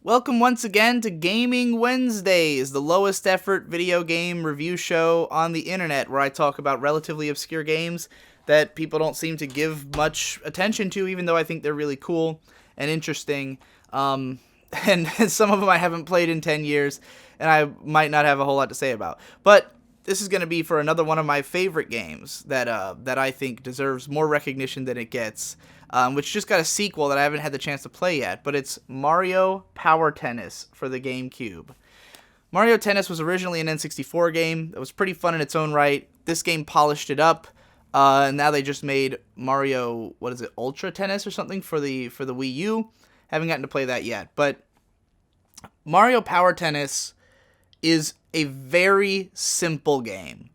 Welcome once again to Gaming Wednesdays, the lowest effort video game review show on the internet where I talk about relatively obscure games that people don't seem to give much attention to, even though I think they're really cool and interesting. And some of them I haven't played in 10 years, and I might not have a whole lot to say about. But this is going to be for another one of my favorite games that I think deserves more recognition than it gets. Which just got a sequel that I haven't had the chance to play yet, but it's Mario Power Tennis for the GameCube. Mario Tennis was originally an N64 game. It was pretty fun in its own right. This game polished it up, and now they just made Mario, Ultra Tennis or something for the Wii U. Haven't gotten to play that yet, but Mario Power Tennis is a very simple game.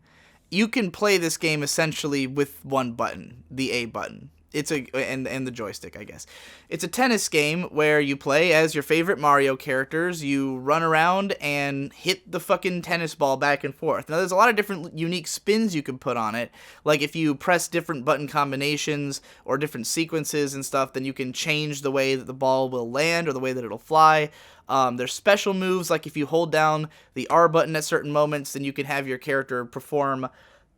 You can play this game essentially with one button, the A button. And the joystick, I guess. It's a tennis game where you play as your favorite Mario characters. You run around and hit the fucking tennis ball back and forth. Now, there's a lot of different unique spins you can put on it. Like, if you press different button combinations or different sequences and stuff, then you can change the way that the ball will land or the way that it'll fly. There's special moves, like if you hold down the R button at certain moments, then you can have your character perform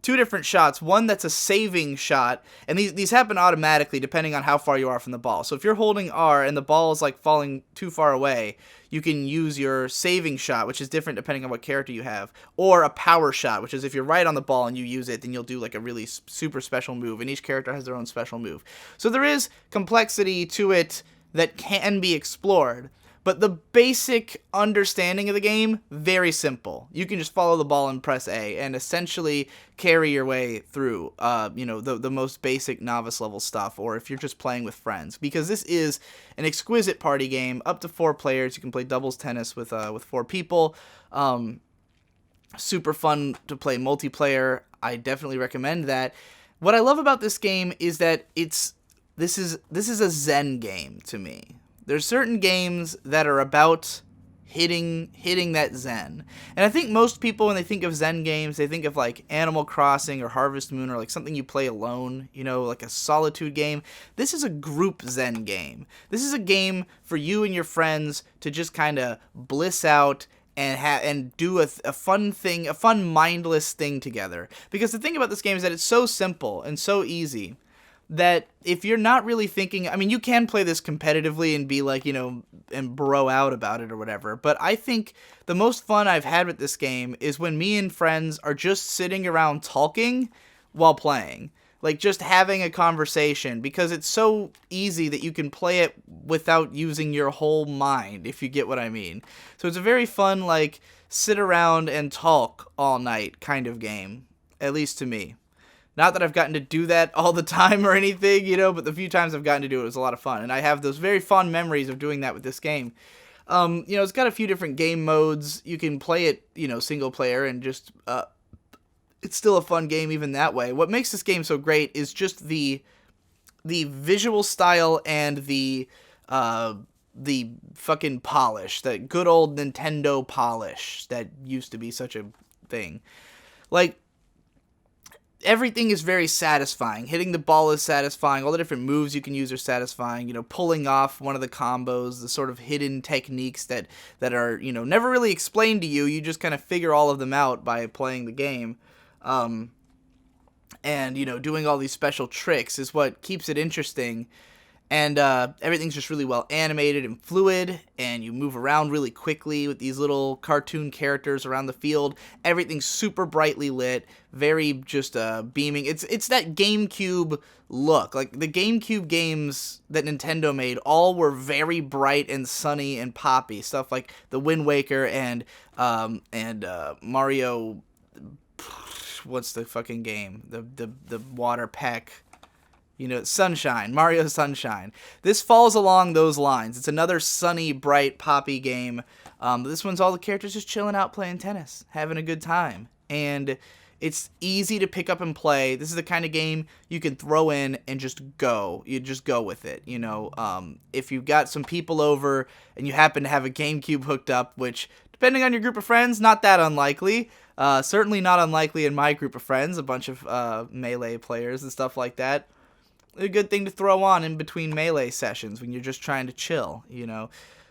two different shots. One that's a saving shot, and these happen automatically depending on how far you are from the ball. So if you're holding R and the ball is like falling too far away, you can use your saving shot, which is different depending on what character you have, or a power shot, which is if you're right on the ball and you use it, then you'll do like a really super special move, and each character has their own special move. So there is complexity to it that can be explored. But the basic understanding of the game, very simple. You can just follow the ball and press A and essentially carry your way through, the most basic novice level stuff, or if you're just playing with friends. Because this is an exquisite party game, up to 4 players. You can play doubles tennis with 4 people. Super fun to play multiplayer. I definitely recommend that. What I love about this game is that this is a Zen game to me. There's certain games that are about hitting that Zen. And I think most people, when they think of Zen games, they think of like Animal Crossing or Harvest Moon or like something you play alone, like a solitude game. This is a group Zen game. This is a game for you and your friends to just kind of bliss out and do a fun thing, a fun mindless thing together. Because the thing about this game is that it's so simple and so easy that if you're not really thinking, I mean, you can play this competitively and be like, and bro out about it or whatever, but I think the most fun I've had with this game is when me and friends are just sitting around talking while playing. Like, just having a conversation, because it's so easy that you can play it without using your whole mind, if you get what I mean. So it's a very fun, like, sit around and talk all night kind of game, at least to me. Not that I've gotten to do that all the time or anything, but the few times I've gotten to do it was a lot of fun. And I have those very fond memories of doing that with this game. It's got a few different game modes. You can play it, single player, and just, it's still a fun game even that way. What makes this game so great is just the visual style and the fucking polish, that good old Nintendo polish that used to be such a thing. Like, everything is very satisfying. Hitting the ball is satisfying. All the different moves you can use are satisfying. Pulling off one of the combos, the sort of hidden techniques that are, never really explained to you. You just kind of figure all of them out by playing the game. And, doing all these special tricks is what keeps it interesting. And everything's just really well animated and fluid, and you move around really quickly with these little cartoon characters around the field. Everything's super brightly lit, very just beaming. It's that GameCube look. Like, the GameCube games that Nintendo made all were very bright and sunny and poppy. Stuff like the Wind Waker and Mario. What's the fucking game? The Water Peck. Sunshine, Mario Sunshine. This falls along those lines. It's another sunny, bright, poppy game. This one's all the characters just chilling out playing tennis, having a good time. And it's easy to pick up and play. This is the kind of game you can throw in and just go. You just go with it, If you've got some people over and you happen to have a GameCube hooked up, which, depending on your group of friends, not that unlikely. Certainly not unlikely in my group of friends, a bunch of Melee players and stuff like that. A good thing to throw on in between Melee sessions when you're just trying to chill,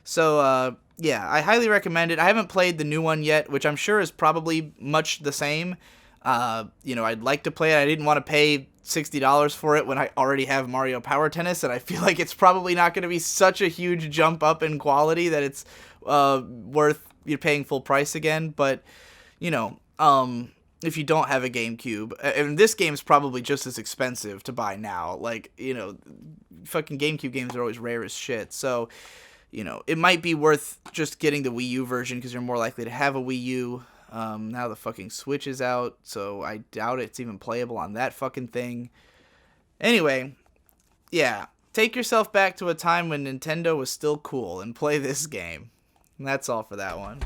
So yeah, I highly recommend it. I haven't played the new one yet, which I'm sure is probably much the same. I'd like to play it. I didn't want to pay $60 for it when I already have Mario Power Tennis, and I feel like it's probably not going to be such a huge jump up in quality that it's worth you paying full price again. But you know, if you don't have a GameCube, and this game's probably just as expensive to buy now. Like, fucking GameCube games are always rare as shit. So, it might be worth just getting the Wii U version because you're more likely to have a Wii U. Now the fucking Switch is out, so I doubt it's even playable on that fucking thing. Anyway, yeah, take yourself back to a time when Nintendo was still cool and play this game. And that's all for that one.